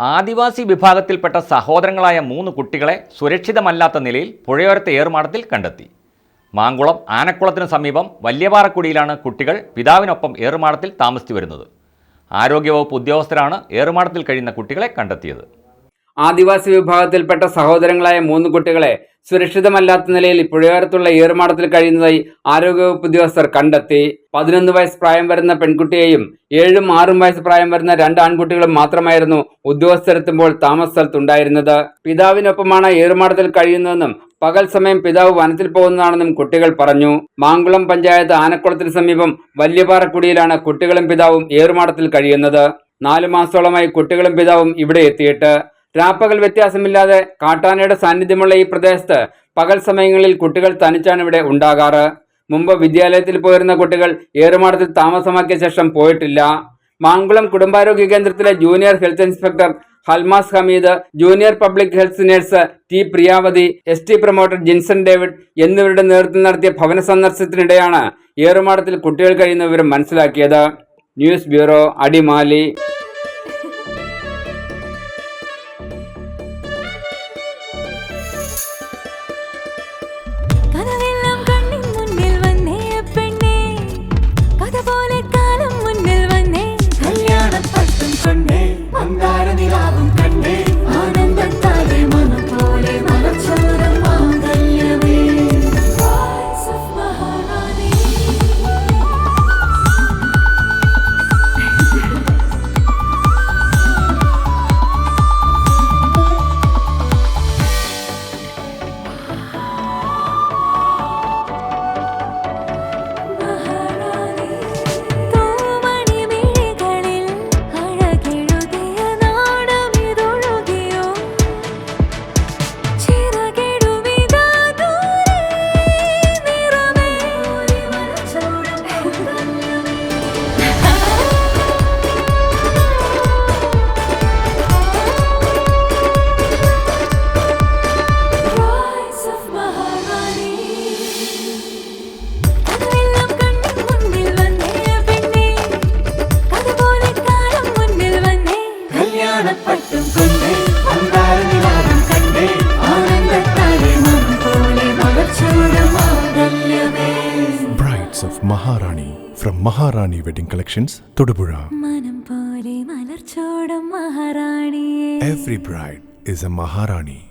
ആദിവാസി വിഭാഗത്തിൽപ്പെട്ട സഹോദരങ്ങളായ 3 കുട്ടികളെ സുരക്ഷിതമല്ലാത്ത നിലയിൽ പുഴയോരത്തെ ഏറുമാടത്തിൽ കണ്ടെത്തി. മാങ്കുളം ആനക്കുളത്തിന് സമീപം വല്യപാറക്കുടിയിലാണ് കുട്ടികൾ പിതാവിനൊപ്പം ഏറുമാടത്തിൽ താമസിച്ചു വരുന്നത്. ആരോഗ്യവകുപ്പ് ഉദ്യോഗസ്ഥരാണ് ഏറുമാടത്തിൽ കഴിയുന്ന കുട്ടികളെ കണ്ടെത്തിയത്. ആദിവാസി വിഭാഗത്തിൽപ്പെട്ട സഹോദരങ്ങളായ 3 കുട്ടികളെ സുരക്ഷിതമല്ലാത്ത നിലയിൽ പുഴയോരത്തുള്ള ഏറുമാടത്തിൽ കഴിയുന്നതായി ആരോഗ്യവകുപ്പ് ഉദ്യോഗസ്ഥർ കണ്ടെത്തി. 11 വയസ്സ് പ്രായം വരുന്ന പെൺകുട്ടിയെയും 7ഉം 6ഉം വയസ്സ് പ്രായം വരുന്ന 2 ആൺകുട്ടികളും മാത്രമായിരുന്നു ഉദ്യോഗസ്ഥരെത്തുമ്പോൾ താമസ സ്ഥലത്തുണ്ടായിരുന്നത്. പിതാവിനൊപ്പമാണ് ഏറുമാടത്തിൽ കഴിയുന്നതെന്നും പകൽ സമയം പിതാവ് വനത്തിൽ പോകുന്നതാണെന്നും കുട്ടികൾ പറഞ്ഞു. മാങ്കുളം പഞ്ചായത്ത് ആനക്കുളത്തിന് സമീപം വല്യപാറക്കുടിയിലാണ് കുട്ടികളും പിതാവും ഏറുമാടത്തിൽ കഴിയുന്നത്. 4 മാസത്തോളമായി കുട്ടികളും പിതാവും ഇവിടെ എത്തിയിട്ട്. രാപ്പകൽ വ്യത്യാസമില്ലാതെ കാട്ടാനയുടെ സാന്നിധ്യമുള്ള ഈ പ്രദേശത്ത് പകൽ സമയങ്ങളിൽ കുട്ടികൾ തനിച്ചാണ് ഇവിടെ ഉണ്ടാകാറ്. മുമ്പ് വിദ്യാലയത്തിൽ പോയിരുന്ന കുട്ടികൾ ഏറുമാടത്തിൽ താമസമാക്കിയ ശേഷം പോയിട്ടില്ല. മാങ്കുളം കുടുംബാരോഗ്യ കേന്ദ്രത്തിലെ junior health inspector Halmas Hameed, junior public health nurse T Priyavathi, ST promoter Jinson David എന്നിവരുടെ നേതൃത്വം നടത്തിയ ഭവന സന്ദർശനത്തിനിടെയാണ് ഏറുമാടത്തിൽ കുട്ടികൾ കഴിയുന്ന വിവരം മനസ്സിലാക്കിയത്. News bureau, Adimali. Brides of Maharani from Maharani Wedding Collections, Todupuzha. Every bride is a Maharani.